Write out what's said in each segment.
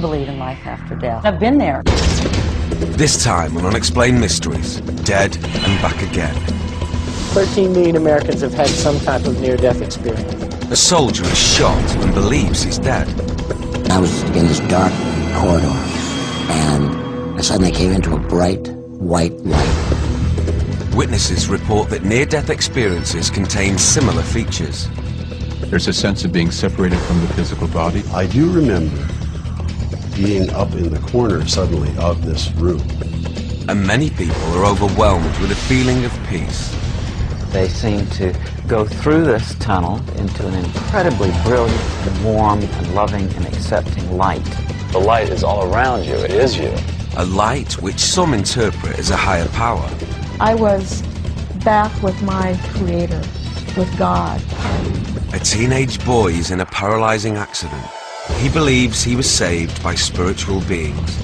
believe in life after death. I've been there. This time on Unexplained Mysteries, Dead and Back Again. 13 million Americans have had some type of near-death experience. A soldier is shot and believes he's dead. I was in this dark corridor, and I suddenly came into a bright, white light. Witnesses report that near-death experiences contain similar features. There's a sense of being separated from the physical body. I do remember being up in the corner suddenly of this room. And many people are overwhelmed with a feeling of peace. They seem to go through this tunnel into an incredibly brilliant and warm and loving and accepting light. The light is all around you. It is you. A light which some interpret as a higher power. I was back with my Creator, with God. A teenage boy is in a paralyzing accident. He believes he was saved by spiritual beings.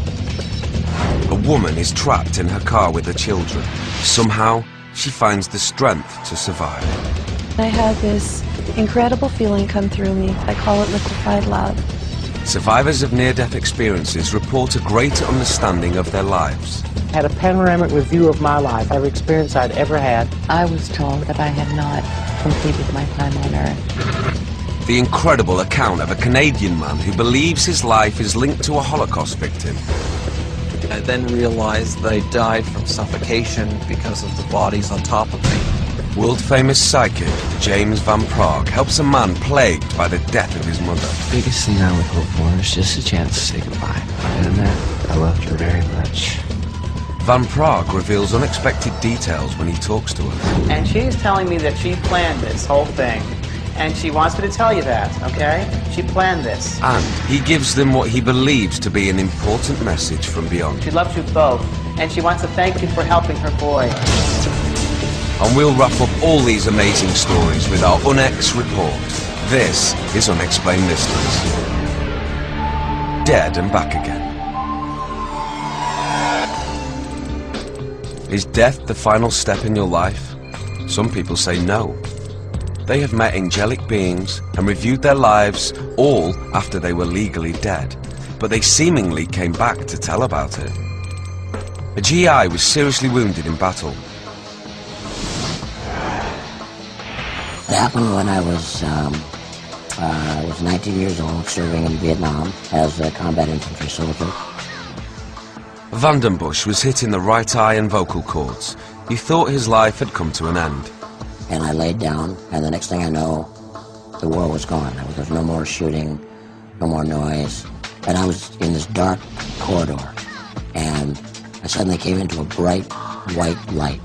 A woman is trapped in her car with her children. Somehow, she finds the strength to survive. I had this incredible feeling come through me. I call it liquefied love. Survivors of near-death experiences report a greater understanding of their lives. I had a panoramic review of my life, every experience I'd ever had. I was told that I had not completed my time on Earth. The incredible account of a Canadian man who believes his life is linked to a Holocaust victim. I then realized that I died from suffocation because of the bodies on top of me. World-famous psychic James Van Praagh helps a man plagued by the death of his mother. The biggest thing I would hope for is just a chance to say goodbye. Other than that, I loved her very much. Van Praagh reveals unexpected details when he talks to her. And she's telling me that she planned this whole thing. And she wants me to tell you that, okay? She planned this. And he gives them what he believes to be an important message from beyond. She loves you both, and she wants to thank you for helping her boy. And we'll wrap up all these amazing stories with our Unex report. This is Unexplained Mysteries. Dead and Back Again. Is death the final step in your life? Some people say no. They have met angelic beings and reviewed their lives all after they were legally dead, but they seemingly came back to tell about it. A GI was seriously wounded in battle. It happened when I was 19 years old, serving in Vietnam as a combat infantry soldier. Vandenbush was hit in the right eye and vocal cords. He thought his life had come to an end. And I laid down, and the next thing I know, the war was gone. There was no more shooting, no more noise. And I was in this dark corridor, and I suddenly came into a bright, white light.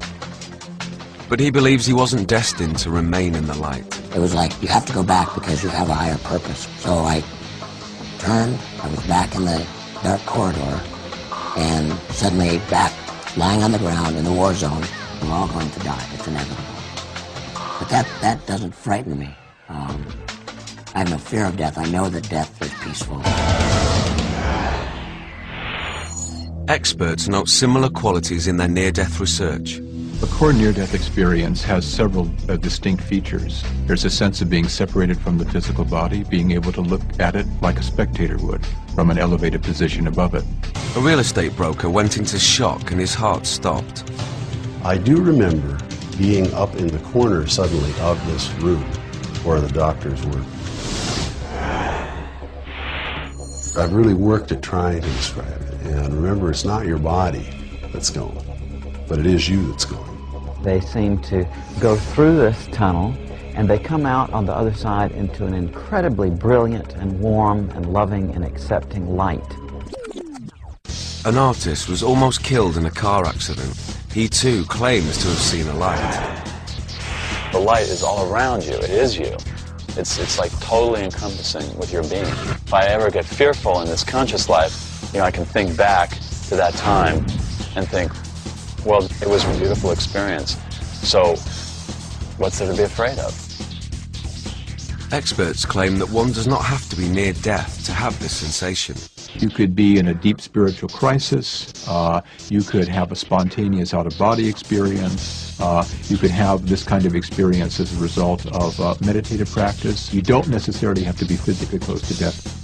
But he believes he wasn't destined to remain in the light. It was like, you have to go back because you have a higher purpose. So I turned, I was back in the dark corridor, and suddenly back, lying on the ground in the war zone. We're all going to die, it's inevitable. But that doesn't frighten me. I have no fear of death. I know that death is peaceful. Experts note similar qualities in their near-death research. A core near-death experience has several distinct features. There's a sense of being separated from the physical body, being able to look at it like a spectator would, from an elevated position above it. A real estate broker went into shock and his heart stopped. I do remember being up in the corner suddenly of this room where the doctors were. I've really worked at trying to describe it. And remember, it's not your body that's going, but it is you that's going. They seem to go through this tunnel, and they come out on the other side into an incredibly brilliant and warm and loving and accepting light. An artist was almost killed in a car accident. He too claims to have seen a light. The light is all around you. It is you. It's like totally encompassing with your being. If I ever get fearful in this conscious life, I can think back to that time and think, well, it was a beautiful experience. So what's there to be afraid of? Experts claim that one does not have to be near death to have this sensation. You could be in a deep spiritual crisis. You could have a spontaneous out-of-body experience. You could have this kind of experience as a result of meditative practice. You don't necessarily have to be physically close to death.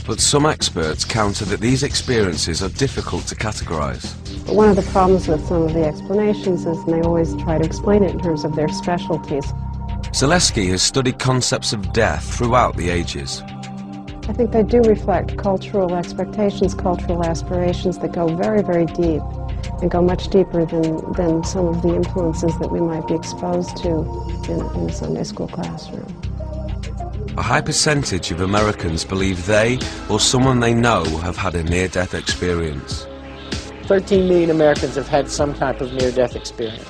But some experts counter that these experiences are difficult to categorize. One of the problems with some of the explanations is they always try to explain it in terms of their specialties. Zaleski has studied concepts of death throughout the ages. I think they do reflect cultural expectations, cultural aspirations that go very, very deep and go much deeper than some of the influences that we might be exposed to in a Sunday school classroom. A high percentage of Americans believe they or someone they know have had a near-death experience. 13 million Americans have had some type of near-death experience.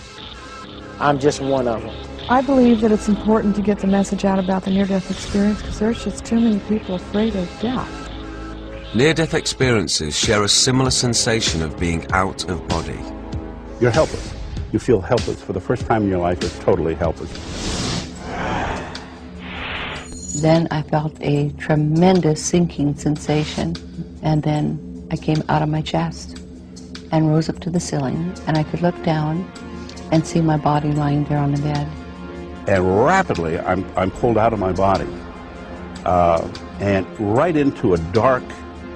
I'm just one of them. I believe that it's important to get the message out about the near-death experience because there's just too many people afraid of death. Near-death experiences share a similar sensation of being out of body. You're helpless. You feel helpless. For the first time in your life, you're totally helpless. Then I felt a tremendous sinking sensation, and then I came out of my chest and rose up to the ceiling, and I could look down and see my body lying there on the bed. And rapidly, I'm pulled out of my body and right into a dark,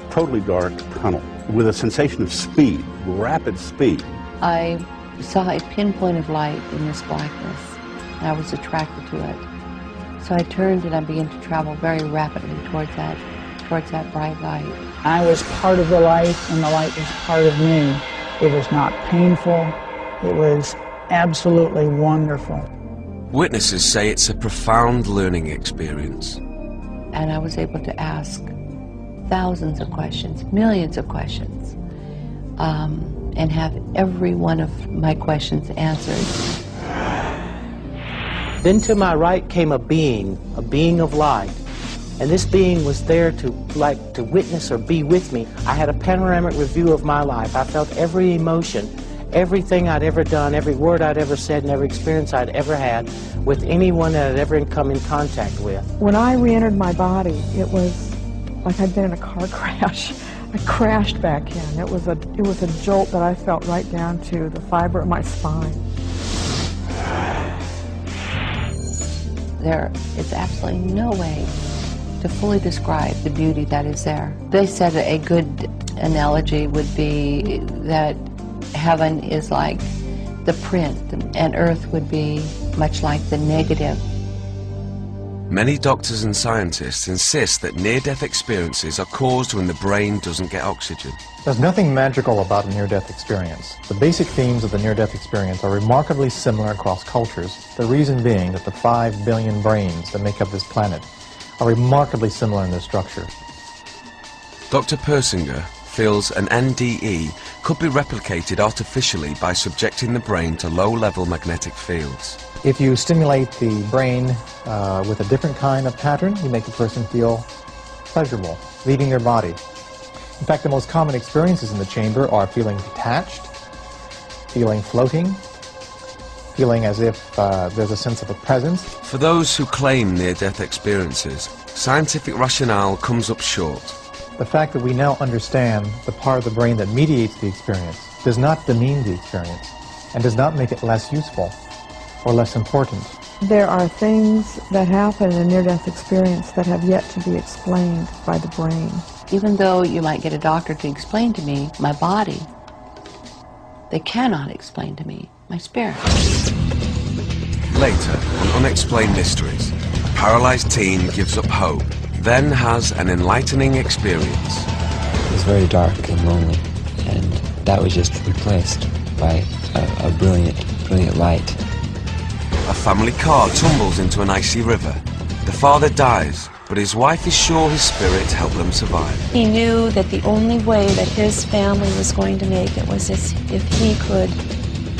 totally dark tunnel with a sensation of speed, rapid speed. I saw a pinpoint of light in this blackness, and I was attracted to it. So I turned and I began to travel very rapidly towards that bright light. I was part of the light, and the light was part of me. It was not painful. It was absolutely wonderful. Witnesses say it's a profound learning experience. And I was able to ask thousands of questions, millions of questions, and have every one of my questions answered. Then to my right came a being of light. And this being was there to witness or be with me. I had a panoramic review of my life. I felt every emotion, everything I'd ever done, every word I'd ever said, and every experience I'd ever had with anyone that I'd ever come in contact with. When I re-entered my body, it was like I'd been in a car crash. I crashed back in. It was a jolt that I felt right down to the fiber of my spine. There is absolutely no way to fully describe the beauty that is there. They said a good analogy would be that heaven is like the print and earth would be much like the negative. Many doctors and scientists insist that near-death experiences are caused when the brain doesn't get oxygen. There's nothing magical about a near-death experience. The basic themes of the near-death experience are remarkably similar across cultures, the reason being that the 5 billion brains that make up this planet are remarkably similar in their structure. Dr. Persinger feels an NDE could be replicated artificially by subjecting the brain to low-level magnetic fields. If you stimulate the brain with a different kind of pattern, you make the person feel pleasurable, leaving their body. In fact, the most common experiences in the chamber are feeling detached, feeling floating, feeling as if there's a sense of a presence. For those who claim near-death experiences, scientific rationale comes up short. The fact that we now understand the part of the brain that mediates the experience does not demean the experience and does not make it less useful or less important. There are things that happen in a near-death experience that have yet to be explained by the brain. Even though you might get a doctor to explain to me my body, they cannot explain to me my spirit. Later, on Unexplained Mysteries, a paralyzed teen gives up hope, then has an enlightening experience. It was very dark and lonely, and that was just replaced by a brilliant light. A family car tumbles into an icy river. The father dies, but his wife is sure his spirit helped them survive. He knew that the only way that his family was going to make it was if he could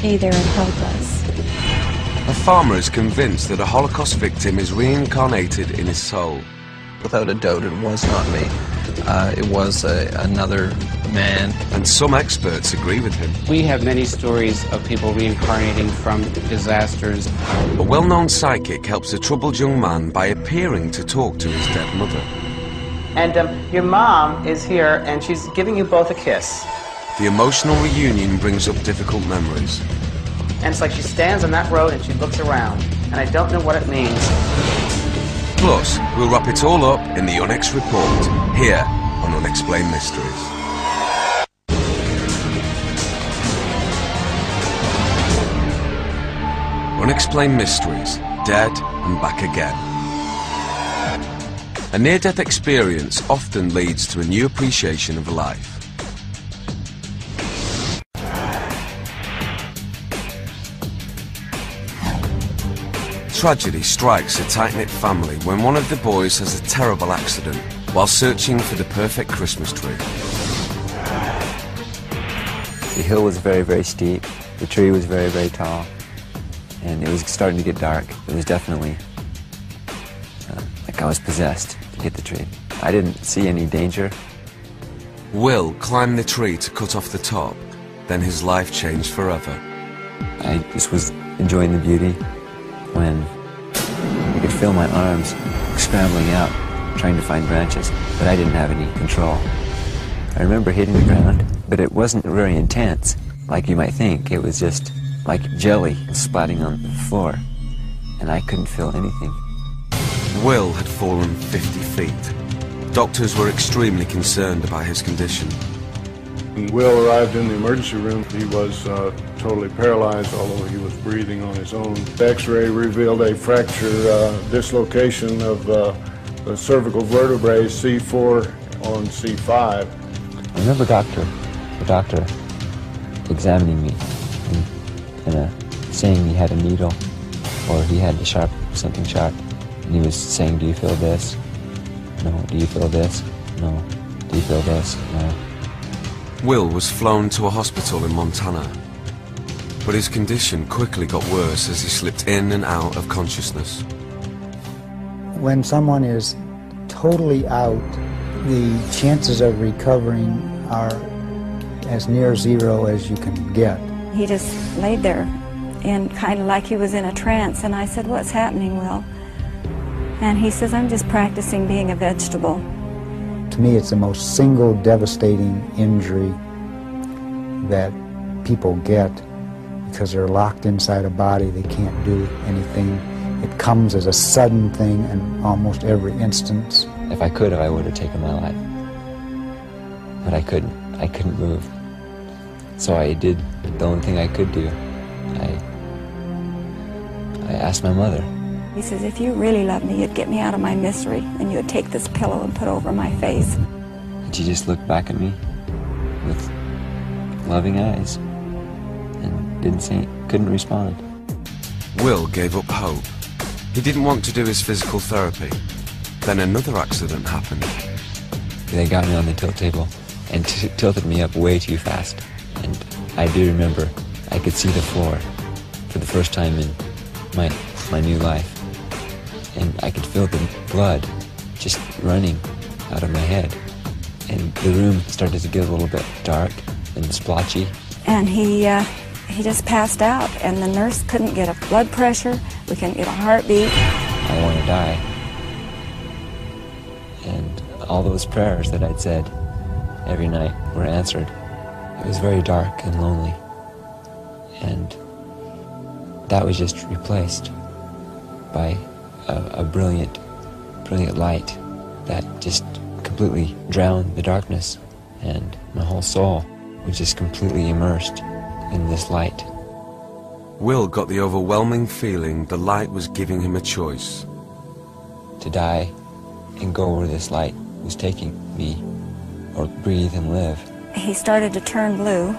be there and help us. A farmer is convinced that a Holocaust victim is reincarnated in his soul. Without a doubt, it was not me. It was another man. And some experts agree with him. We have many stories of people reincarnating from disasters. A well-known psychic helps a troubled young man by appearing to talk to his dead mother. And your mom is here, and she's giving you both a kiss. The emotional reunion brings up difficult memories. And it's like she stands on that road and she looks around, and I don't know what it means. Plus, we'll wrap it all up in the Unex Report, here on Unexplained Mysteries. Unexplained Mysteries, Dead and Back Again. A near-death experience often leads to a new appreciation of life. Tragedy strikes a tight-knit family when one of the boys has a terrible accident while searching for the perfect Christmas tree. The hill was very, very steep. The tree was very, very tall. And it was starting to get dark. It was definitely like I was possessed to get the tree. I didn't see any danger. Will climbed the tree to cut off the top, then his life changed forever. I just was enjoying the beauty when I could feel my arms scrambling out, trying to find branches, but I didn't have any control. I remember hitting the ground, but it wasn't very intense, like you might think. It was just like jelly splatting on the floor, and I couldn't feel anything. Will had fallen 50 feet. Doctors were extremely concerned about his condition. When Will arrived in the emergency room, he was totally paralyzed, although he was breathing on his own. The X-ray revealed a fracture, dislocation of the cervical vertebrae C4 on C5. I remember the doctor examining me and saying he had a needle or he had something sharp. And he was saying, "Do you feel this? No. Do you feel this? No. Do you feel this? No." Will was flown to a hospital in Montana, but his condition quickly got worse as he slipped in and out of consciousness. When someone is totally out, the chances of recovering are as near zero as you can get. He just laid there and kind of like he was in a trance, and I said, "What's happening, Will?" And he says, "I'm just practicing being a vegetable." To me, it's the most single devastating injury that people get because they're locked inside a body. They can't do anything. It comes as a sudden thing in almost every instance. If I could have, I would have taken my life. But I couldn't. I couldn't move. So I did the only thing I could do. I asked my mother. He says, "If you really loved me, you'd get me out of my misery, and you'd take this pillow and put it over my face." And she just looked back at me with loving eyes and couldn't respond. Will gave up hope. He didn't want to do his physical therapy. Then another accident happened. They got me on the tilt table and tilted me up way too fast. And I do remember I could see the floor for the first time in my new life. And I could feel the blood just running out of my head. And the room started to get a little bit dark and splotchy. And he just passed out, and the nurse couldn't get a blood pressure, we couldn't get a heartbeat. I want to die. And all those prayers that I'd said every night were answered. It was very dark and lonely. And that was just replaced by a brilliant light that just completely drowned the darkness, and my whole soul was just completely immersed in this light. Will got the overwhelming feeling the light was giving him a choice. To die and go where this light was taking me, or breathe and live. He started to turn blue.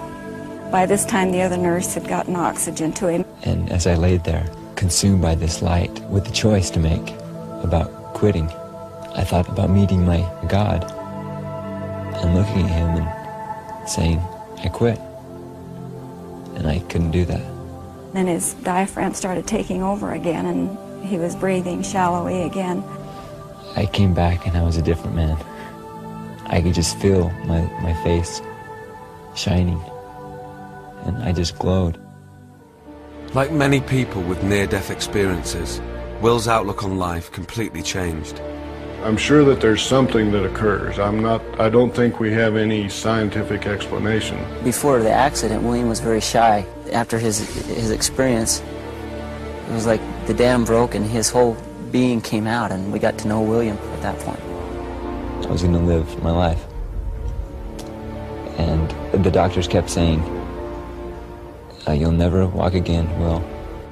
By this time, the other nurse had gotten oxygen to him. And as I laid there, consumed by this light, with the choice to make about quitting, I thought about meeting my God and looking at him and saying, "I quit." And I couldn't do that. Then his diaphragm started taking over again, and he was breathing shallowly again. I came back and I was a different man. I could just feel my face shining, and I just glowed. Like many people with near-death experiences, Will's outlook on life completely changed. I'm sure that there's something that occurs. I don't think we have any scientific explanation. Before the accident, William was very shy. After his experience, it was like the dam broke and his whole being came out, and we got to know William at that point. I was going to live my life And the doctors kept saying, you'll never walk again, Will.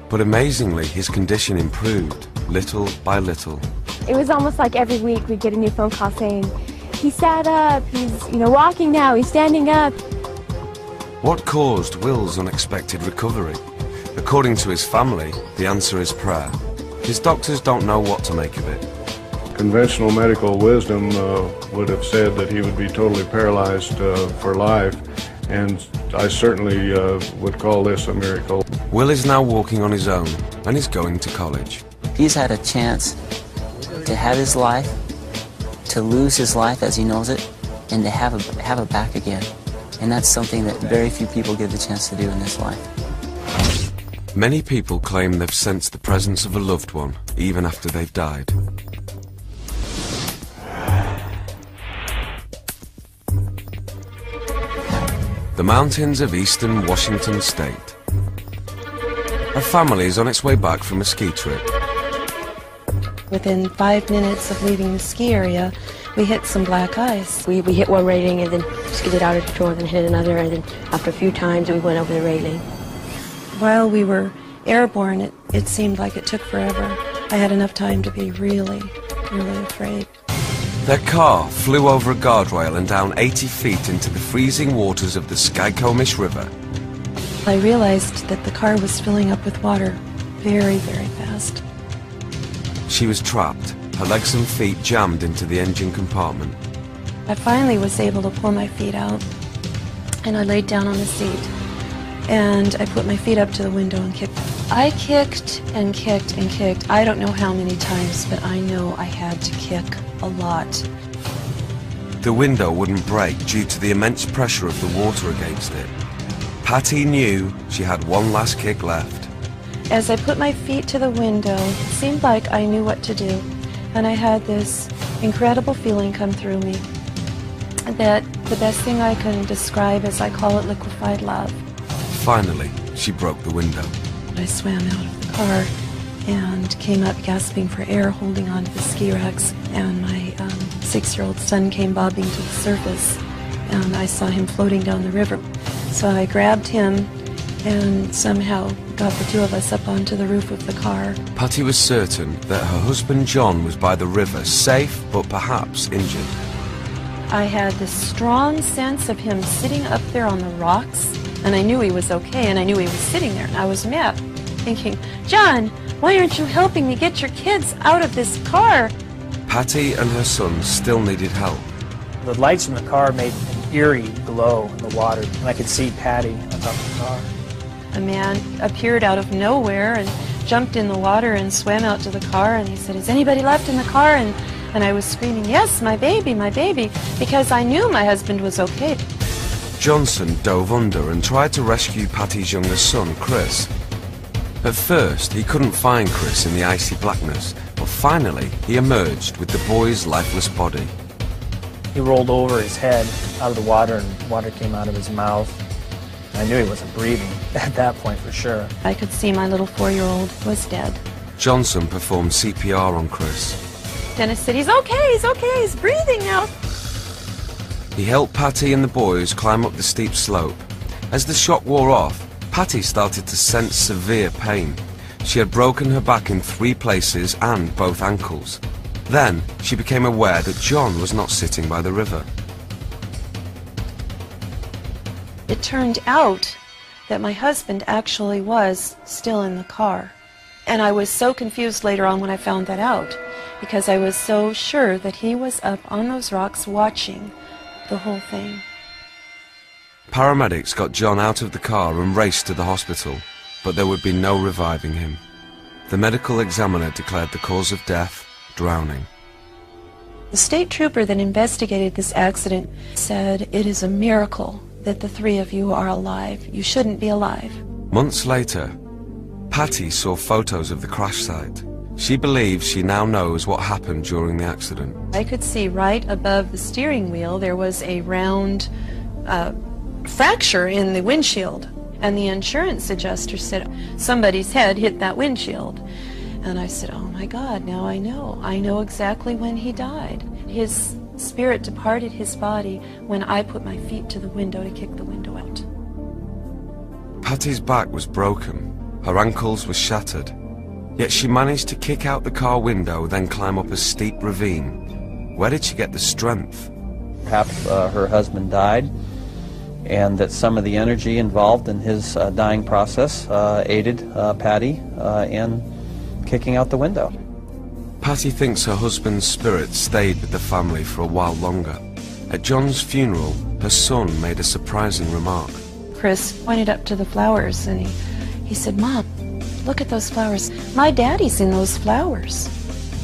But amazingly, his condition improved, little by little. It was almost like every week we'd get a new phone call saying, he sat up, he's, walking now, he's standing up. What caused Will's unexpected recovery? According to his family, the answer is prayer. His doctors don't know what to make of it. Conventional medical wisdom would have said that he would be totally paralyzed for life, and I certainly would call this a miracle. Will is now walking on his own, and is going to college. He's had a chance to have his life, to lose his life as he knows it, and to have it back again. And that's something that very few people get the chance to do in this life. Many people claim they've sensed the presence of a loved one, even after they've died. The mountains of eastern Washington state. A family is on its way back from a ski trip. Within 5 minutes of leaving the ski area, we hit some black ice. We hit one railing and then skidded out of the shore, then hit another, and then after a few times we went over the railing. While we were airborne, it seemed like it took forever. I had enough time to be really, really afraid. Their car flew over a guardrail and down 80 feet into the freezing waters of the Skykomish River. I realized that the car was filling up with water very, very fast. She was trapped, her legs and feet jammed into the engine compartment. I finally was able to pull my feet out, and I laid down on the seat, and I put my feet up to the window and kicked. I kicked and kicked and kicked. I don't know how many times, but I know I had to kick a lot. The window wouldn't break due to the immense pressure of the water against it. Patty knew she had one last kick left. As I put my feet to the window, it seemed like I knew what to do, and I had this incredible feeling come through me that the best thing I can describe is, I call it liquefied love. Finally, she broke the window. I swam out of the car and came up gasping for air, holding onto the ski racks, and my 6-year-old son came bobbing to the surface, and I saw him floating down the river. So I grabbed him and somehow got the two of us up onto the roof of the car. Patty was certain that her husband John was by the river, safe but perhaps injured. I had this strong sense of him sitting up there on the rocks, and I knew he was okay, and I knew he was sitting there, and I was mad, thinking, John, why aren't you helping me get your kids out of this car? Patty and her son still needed help. The lights from the car made an eerie glow in the water, and I could see Patty on top of the car. A man appeared out of nowhere and jumped in the water and swam out to the car, and he said, is anybody left in the car? And I was screaming, yes, my baby, because I knew my husband was okay. Johnson dove under and tried to rescue Patty's younger son, Chris. At first, he couldn't find Chris in the icy blackness, but finally he emerged with the boy's lifeless body. He rolled over his head out of the water, and water came out of his mouth. I knew he wasn't breathing at that point for sure. I could see my little 4-year-old was dead. Johnson performed CPR on Chris. Dennis said, he's okay, he's breathing now. He helped Patty and the boys climb up the steep slope. As the shock wore off, Patty started to sense severe pain. She had broken her back in 3 places and both ankles. Then, she became aware that John was not sitting by the river. It turned out that my husband actually was still in the car. And I was so confused later on when I found that out, because I was so sure that he was up on those rocks watching the whole thing. Paramedics got John out of the car and raced to the hospital, but there would be no reviving him. The medical examiner declared the cause of death drowning. The state trooper that investigated this accident said, it is a miracle that the 3 of you are alive. You shouldn't be alive. Months later, Patty saw photos of the crash site. She believes she now knows what happened during the accident. I could see right above the steering wheel there was a round fracture in the windshield, and the insurance adjuster said somebody's head hit that windshield. And I said, oh my God, now I know exactly when he died. His spirit departed his body when I put my feet to the window to kick the window out. Patty's back was broken, her ankles were shattered, yet she managed to kick out the car window, then climb up a steep ravine. Where did she get the strength? Perhaps her husband died, and that some of the energy involved in his dying process aided Patty in kicking out the window. Patty thinks her husband's spirit stayed with the family for a while longer. At John's funeral, her son made a surprising remark. Chris pointed up to the flowers and he said, "Mom, look at those flowers. My daddy's in those flowers."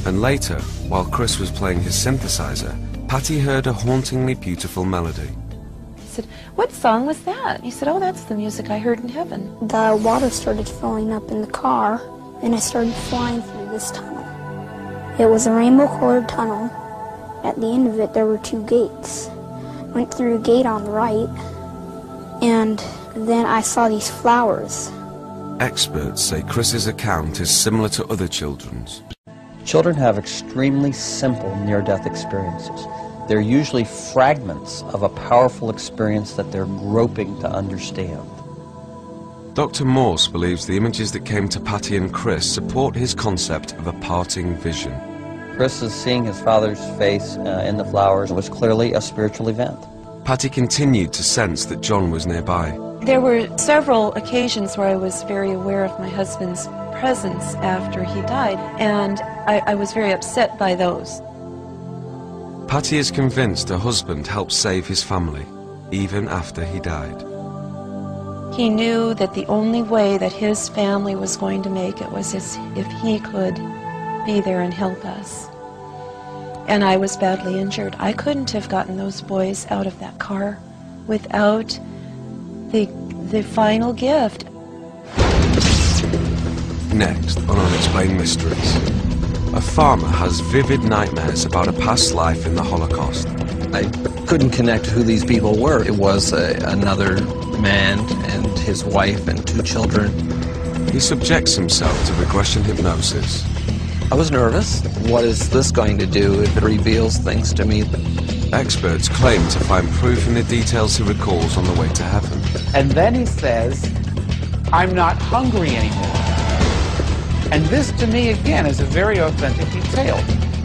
And later, while Chris was playing his synthesizer, Patty heard a hauntingly beautiful melody. He said, "What song was that?" He said, "Oh, that's the music I heard in heaven." The water started filling up in the car, and I started flying through this tunnel. It was a rainbow-colored tunnel. At the end of it, there were 2 gates. Went through a gate on the right, and then I saw these flowers. Experts say Chris's account is similar to other children's. Children have extremely simple near-death experiences. They're usually fragments of a powerful experience that they're groping to understand. Dr. Morse believes the images that came to Patty and Chris support his concept of a parting vision. Chris is seeing his father's face in the flowers. It was clearly a spiritual event. Patty continued to sense that John was nearby. There were several occasions where I was very aware of my husband's presence after he died, and I was very upset by those. Patty is convinced her husband helped save his family, even after he died. He knew that the only way that his family was going to make it was if he could be there and help us. And I was badly injured. I couldn't have gotten those boys out of that car without the final gift. Next on Unexplained Mysteries, a farmer has vivid nightmares about a past life in the Holocaust. I couldn't connect who these people were. It was another man and his wife and 2 children. He subjects himself to regression hypnosis. I was nervous. What is this going to do if it reveals things to me? Experts claim to find proof in the details he recalls on the way to heaven. And then he says, "I'm not hungry anymore." And this, to me, again, is a very authentic detail.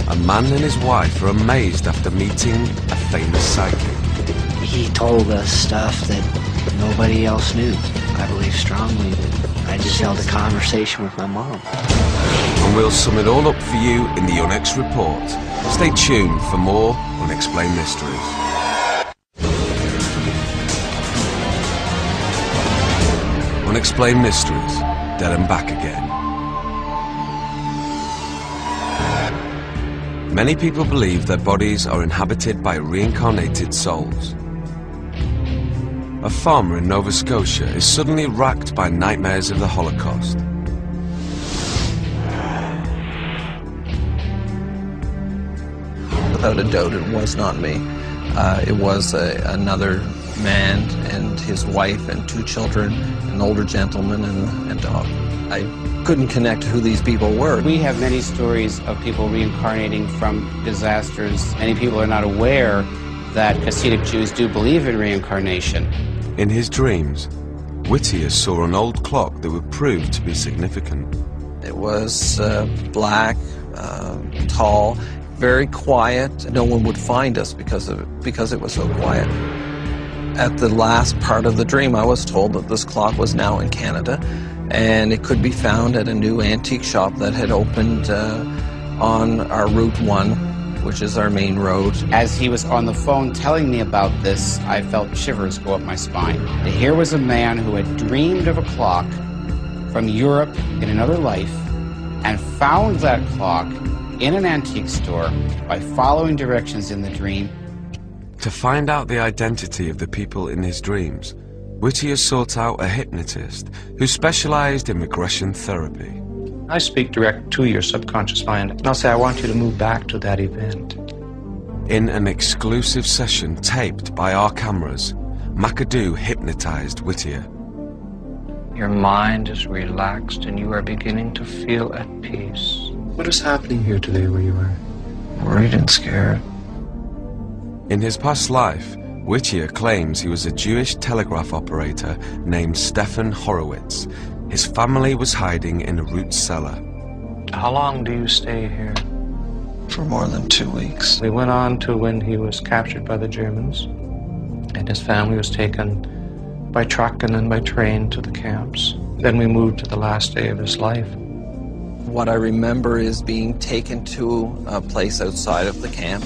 A man and his wife are amazed after meeting a famous psychic. He told us stuff that nobody else knew. I believe strongly that I just held a conversation with my mom. And we'll sum it all up for you in the Unex Report. Stay tuned for more Unexplained Mysteries. Unexplained Mysteries, dead and back again. Many people believe their bodies are inhabited by reincarnated souls. A farmer in Nova Scotia is suddenly racked by nightmares of the Holocaust. Without a doubt, it was not me. It was another man and his wife and 2 children, an older gentleman and a dog. I couldn't connect who these people were. We have many stories of people reincarnating from disasters. Many people are not aware that Hasidic Jews do believe in reincarnation. In his dreams, Whittier saw an old clock that would prove to be significant. It was black, tall, very quiet. No one would find us because it was so quiet. At the last part of the dream, I was told that this clock was now in Canada, and it could be found at a new antique shop that had opened on our Route 1, which is our main road. As he was on the phone telling me about this, I felt shivers go up my spine. Here was a man who had dreamed of a clock from Europe in another life and found that clock in an antique store by following directions in the dream. To find out the identity of the people in his dreams, Whittier sought out a hypnotist who specialized in regression therapy. I speak direct to your subconscious mind, and I'll say, I want you to move back to that event. In an exclusive session taped by our cameras, McAdoo hypnotized Whittier. Your mind is relaxed and you are beginning to feel at peace. What is happening here today where you are? Worried and scared. In his past life, Whittier claims he was a Jewish telegraph operator named Stefan Horowitz. His family was hiding in a root cellar. How long do you stay here? For more than 2 weeks. We went on to when he was captured by the Germans, and his family was taken by truck and then by train to the camps. Then we moved to the last day of his life. What I remember is being taken to a place outside of the camp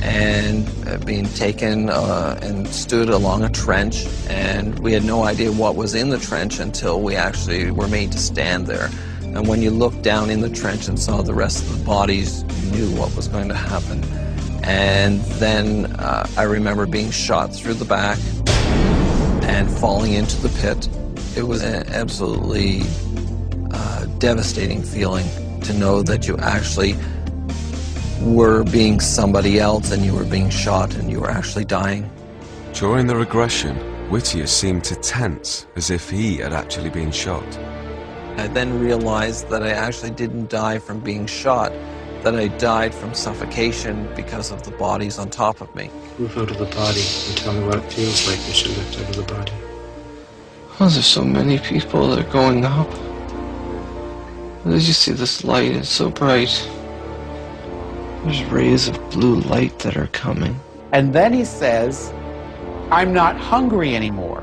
and being taken and stood along a trench, and we had no idea what was in the trench until we actually were made to stand there. And when you looked down in the trench and saw the rest of the bodies, you knew what was going to happen. And then I remember being shot through the back and falling into the pit. It was an absolutely devastating feeling to know that you actually were being somebody else and you were being shot and you were actually dying. During the regression, Whittier seemed to tense as if he had actually been shot. I then realized that I actually didn't die from being shot, that I died from suffocation because of the bodies on top of me. Move out of the body and tell me what it feels like as you lift out of the body. Oh, there's so many people that are going up. Did you see this light? It's so bright. There's rays of blue light that are coming. And then he says, I'm not hungry anymore.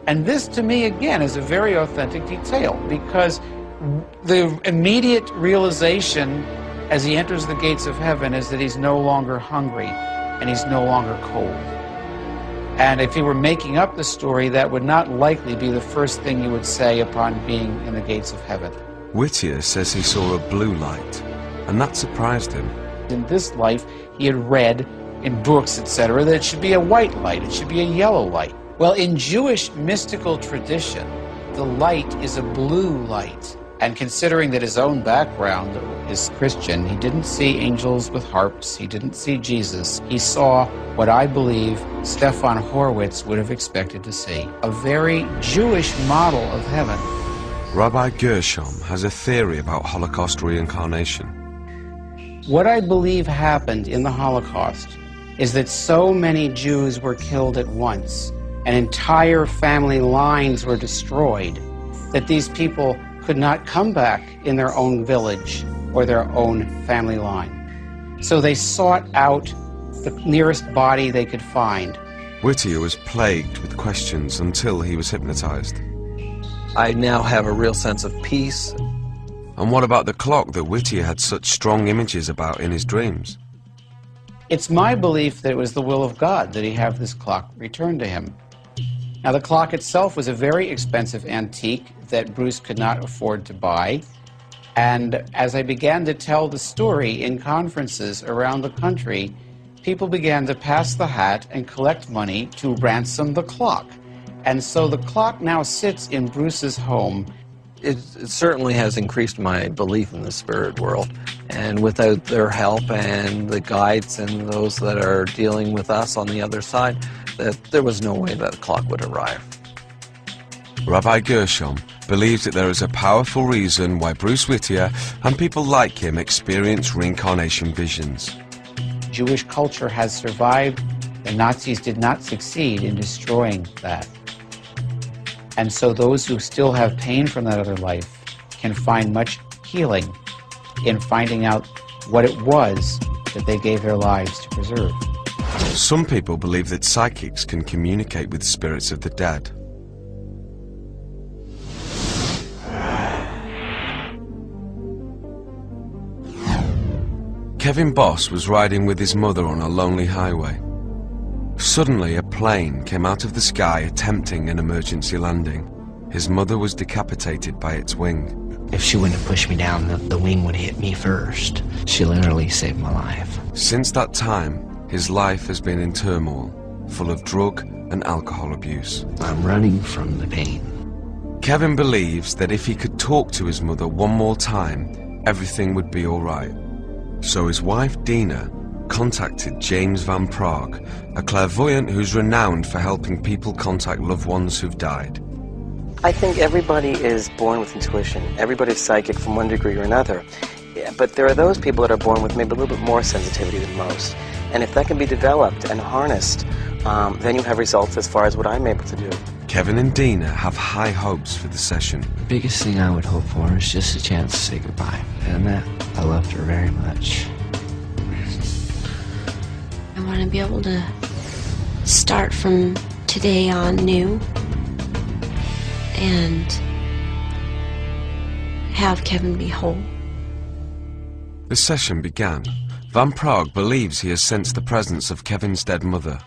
And this, to me, again, is a very authentic detail, because the immediate realization as he enters the gates of heaven is that he's no longer hungry and he's no longer cold. And if he were making up the story, that would not likely be the first thing you would say upon being in the gates of heaven. Whittier says he saw a blue light, and that surprised him. In this life, he had read in books, etc., that it should be a white light, it should be a yellow light. Well, in Jewish mystical tradition, the light is a blue light. And considering that his own background is Christian, he didn't see angels with harps, he didn't see Jesus. He saw what I believe Stefan Horowitz would have expected to see, a very Jewish model of heaven. Rabbi Gershom has a theory about Holocaust reincarnation. What I believe happened in the Holocaust is that so many Jews were killed at once, and entire family lines were destroyed, that these people could not come back in their own village or their own family line. So they sought out the nearest body they could find. Whittier was plagued with questions until he was hypnotized. I now have a real sense of peace. And what about the clock that Whittier had such strong images about in his dreams? It's my belief that it was the will of God that he have this clock returned to him. Now, the clock itself was a very expensive antique that Bruce could not afford to buy. And as I began to tell the story in conferences around the country, people began to pass the hat and collect money to ransom the clock. And so the clock now sits in Bruce's home. It certainly has increased my belief in the spirit world. And without their help and the guides and those that are dealing with us on the other side, that there was no way that clock would arrive. Rabbi Gershom believes that there is a powerful reason why Bruce Whittier and people like him experience reincarnation visions. Jewish culture has survived. The Nazis did not succeed in destroying that. And so those who still have pain from that other life can find much healing in finding out what it was that they gave their lives to preserve. Some people believe that psychics can communicate with spirits of the dead. Kevin Boss was riding with his mother on a lonely highway. Suddenly, a plane came out of the sky attempting an emergency landing. His mother was decapitated by its wing. If she wouldn't have pushed me down, the wing would hit me first. She literally saved my life. Since that time, his life has been in turmoil, full of drug and alcohol abuse. I'm running from the pain. Kevin believes that if he could talk to his mother one more time, everything would be all right. So his wife, Dina, contacted James Van Prague, a clairvoyant who's renowned for helping people contact loved ones who've died. I think everybody is born with intuition. Everybody's psychic from one degree or another. Yeah, but there are those people that are born with maybe a little bit more sensitivity than most. And if that can be developed and harnessed, then you have results as far as what I'm able to do. Kevin and Dina have high hopes for the session. The biggest thing I would hope for is just a chance to say goodbye. And that, I loved her very much. I want to be able to start from today on new and have Kevin be whole. The session began. Van Praagh believes he has sensed the presence of Kevin's dead mother.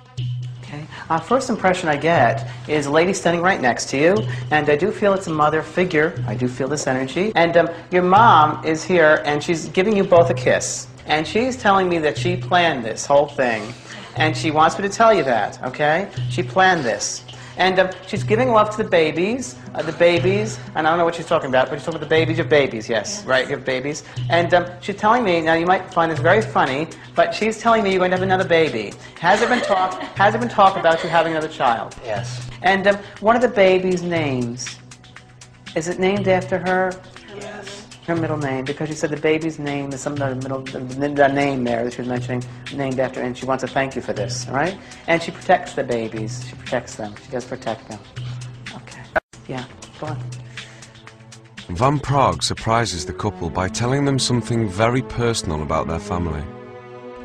Okay. First impression I get is a lady standing right next to you, and I do feel it's a mother figure. I do feel this energy. And your mom is here, and she's giving you both a kiss. And she's telling me that she planned this whole thing, and she wants me to tell you that, okay? She planned this. And she's giving love to the babies, and I don't know what she's talking about, but she's talking about the babies, your babies, yes, right, your babies. And she's telling me, now you might find this very funny, but she's telling me you're going to have another baby. Has there been talk about you having another child? Yes. And one of the babies' names, is it named after her? Yes. Her middle name, because she said the baby's name is some the name there that she was mentioning, named after, and she wants to thank you for this, all right? And she protects the babies. She protects them. She does protect them. Okay. Yeah, go on. Van Praagh surprises the couple by telling them something very personal about their family.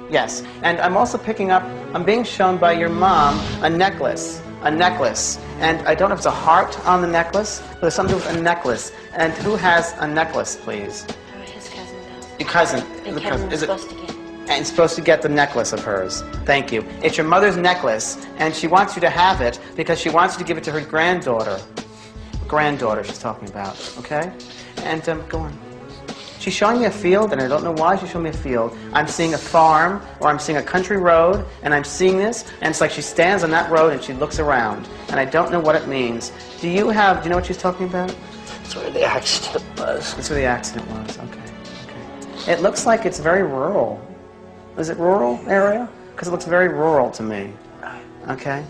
Yes, and I'm also picking up, I'm being shown by your mom a necklace. And I don't know if it's a heart on the necklace, but there's something with a necklace. And who has a necklace, please? His cousin does. Your cousin. And Kevin was supposed to get. And supposed to get the necklace of hers. Thank you. It's your mother's necklace, and she wants you to have it because she wants you to give it to her granddaughter. Granddaughter she's talking about, okay? And go on. She's showing me a field, and I don't know why she's showing me a field. I'm seeing a farm, or I'm seeing a country road, and I'm seeing this, and it's like she stands on that road and she looks around, and I don't know what it means. Do you know what she's talking about? That's where the accident was. That's where the accident was, okay. It looks like it's very rural. Is it rural area? Because it looks very rural to me. Okay?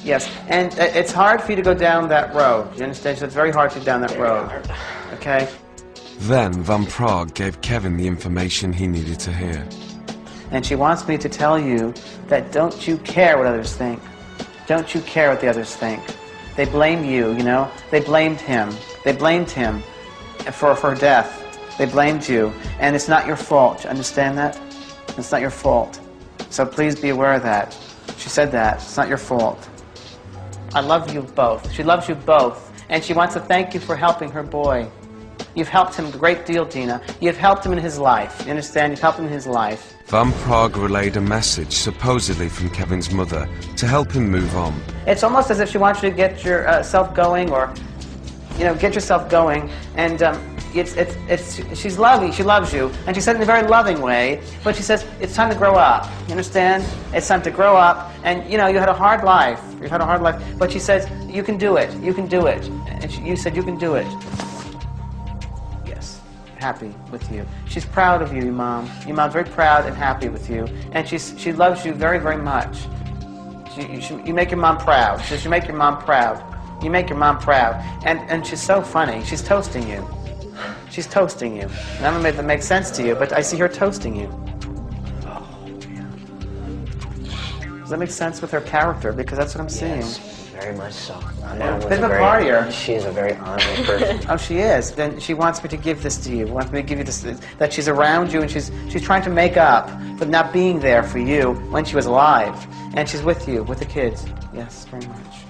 Yes, and it's hard for you to go down that road. You understand? So it's very hard to go down that road. Okay? Then Van Praagh gave Kevin the information he needed to hear. And she wants me to tell you that don't you care what others think. Don't you care what the others think. They blame you, you know? They blamed him. They blamed him for her death. They blamed you. And it's not your fault. You understand that? It's not your fault. So please be aware of that. She said that. It's not your fault. I love you both. She loves you both. And she wants to thank you for helping her boy. You've helped him a great deal, Dina. You've helped him in his life. You understand? You've helped him in his life. Van Praagh relayed a message, supposedly from Kevin's mother, to help him move on. It's almost as if she wants you to get yourself going, or, you know, get yourself going. And she's loving. She loves you, and she said it in a very loving way. But she says it's time to grow up. You understand? It's time to grow up. And you know, you had a hard life. You've had a hard life. But she says you can do it. You can do it. And you said you can do it. Yes, happy with you. She's proud of you, your mom. Your mom's very proud and happy with you, and she loves you very, very much. You make your mom proud. She says you make your mom proud. You make your mom proud. And she's so funny. She's toasting you. She's toasting you. And I don't know if that makes sense to you, but I see her toasting you. Does that make sense with her character? Because that's what I'm seeing. Yes, very much so. Bit of a partier. She is a very honorable person. Oh, she is. Then she wants me to give this to you. Wants me to give you this, that she's around you, and she's trying to make up for not being there for you when she was alive. And she's with you, with the kids. Yes, very much.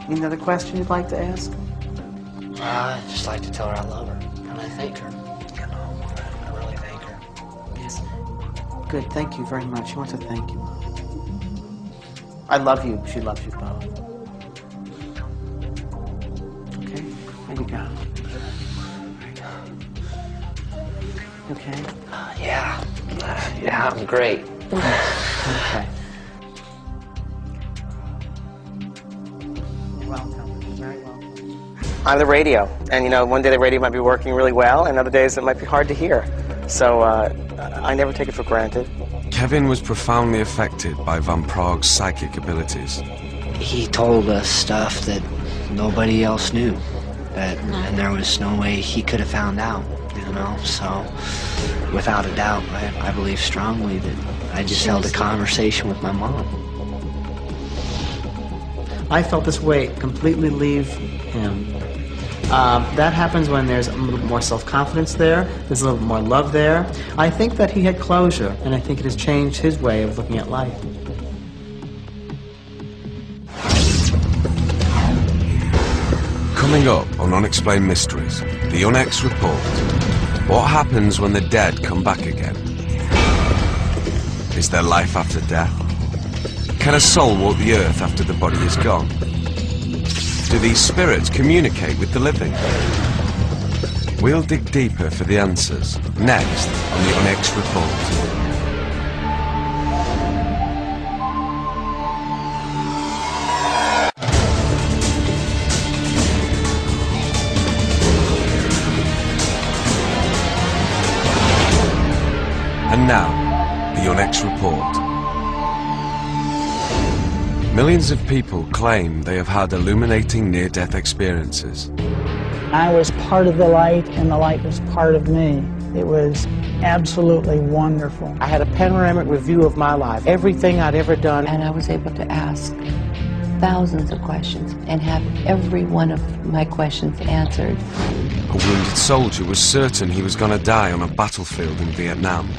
Any other question you'd like to ask? I'd just like to tell her I love her, and I thank her. You know, I really thank her. Yes. Good, thank you very much. She wants to thank you. I love you. She loves you both. Okay, there you go. Okay? Yeah, I'm great. Okay. You're welcome. Very welcome. I'm the radio, and you know, one day the radio might be working really well, and other days it might be hard to hear. So I never take it for granted. Kevin was profoundly affected by Van Praagh's psychic abilities. He told us stuff that nobody else knew, and there was no way he could have found out. And know. So, without a doubt, I believe strongly that I just held a conversation with my mom. I felt this weight completely leave him. That happens when there's a little more self-confidence there, there's a little more love there. I think that he had closure, and I think it has changed his way of looking at life. Coming up on Unexplained Mysteries, the UNEX report. What happens when the dead come back again? Is there life after death? Can a soul walk the earth after the body is gone? Do these spirits communicate with the living? We'll dig deeper for the answers next on the UNEX report. And now, the UNEX report. Millions of people claim they have had illuminating near-death experiences. I was part of the light, and the light was part of me. It was absolutely wonderful. I had a panoramic review of my life, everything I'd ever done. And I was able to ask thousands of questions and have every one of my questions answered. A wounded soldier was certain he was going to die on a battlefield in Vietnam.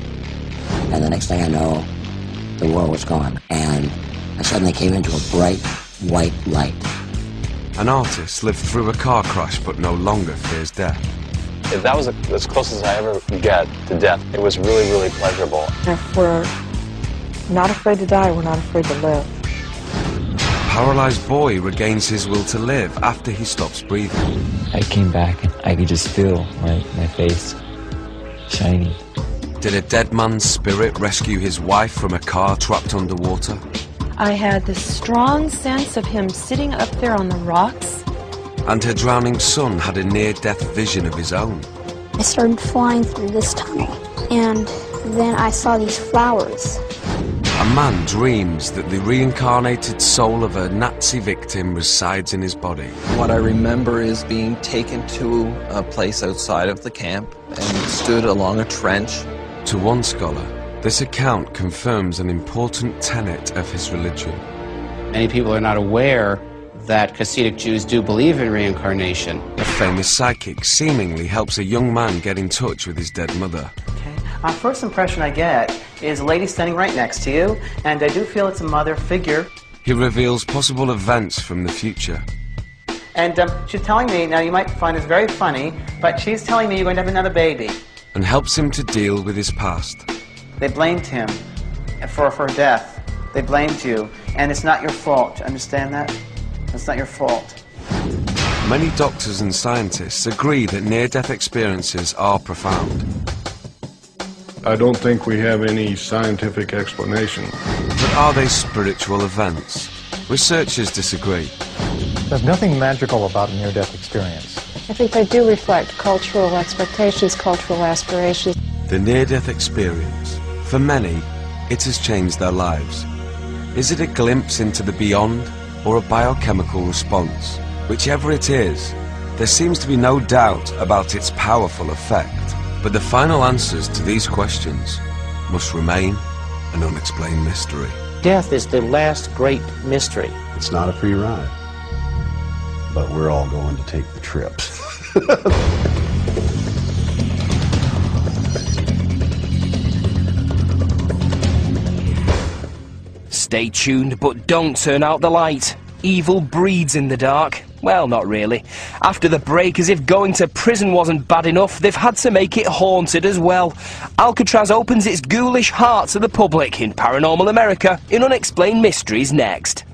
And the next thing I know, the war was gone, and I suddenly came into a bright, white light. An artist lived through a car crash but no longer fears death. If that was as close as I ever get to death, it was really, really pleasurable. If we're not afraid to die, we're not afraid to live. A paralyzed boy regains his will to live after he stops breathing. I came back and I could just feel my face shining. Did a dead man's spirit rescue his wife from a car trapped underwater? I had this strong sense of him sitting up there on the rocks. And her drowning son had a near-death vision of his own. I started flying through this tunnel, and then I saw these flowers. A man dreams that the reincarnated soul of a Nazi victim resides in his body. What I remember is being taken to a place outside of the camp and stood along a trench. To one scholar, this account confirms an important tenet of his religion. Many people are not aware that Hasidic Jews do believe in reincarnation. A famous psychic seemingly helps a young man get in touch with his dead mother. First impression I get is a lady standing right next to you, and I do feel it's a mother figure. He reveals possible events from the future. And she's telling me, now you might find this very funny, but she's telling me you're going to have another baby. And helps him to deal with his past. They blamed him for death. They blamed you, and it's not your fault. Understand that? It's not your fault. Many doctors and scientists agree that near-death experiences are profound. I don't think we have any scientific explanation. But are they spiritual events? Researchers disagree. There's nothing magical about a near-death experience. I think they do reflect cultural expectations, cultural aspirations. The near-death experience, for many, it has changed their lives. Is it a glimpse into the beyond or a biochemical response? Whichever it is, there seems to be no doubt about its powerful effect. But the final answers to these questions must remain an unexplained mystery. Death is the last great mystery. It's not a free ride, but we're all going to take the trips. Stay tuned, but don't turn out the light. Evil breeds in the dark. Well, not really. After the break, as if going to prison wasn't bad enough, they've had to make it haunted as well. Alcatraz opens its ghoulish heart to the public in Paranormal America in Unexplained Mysteries next.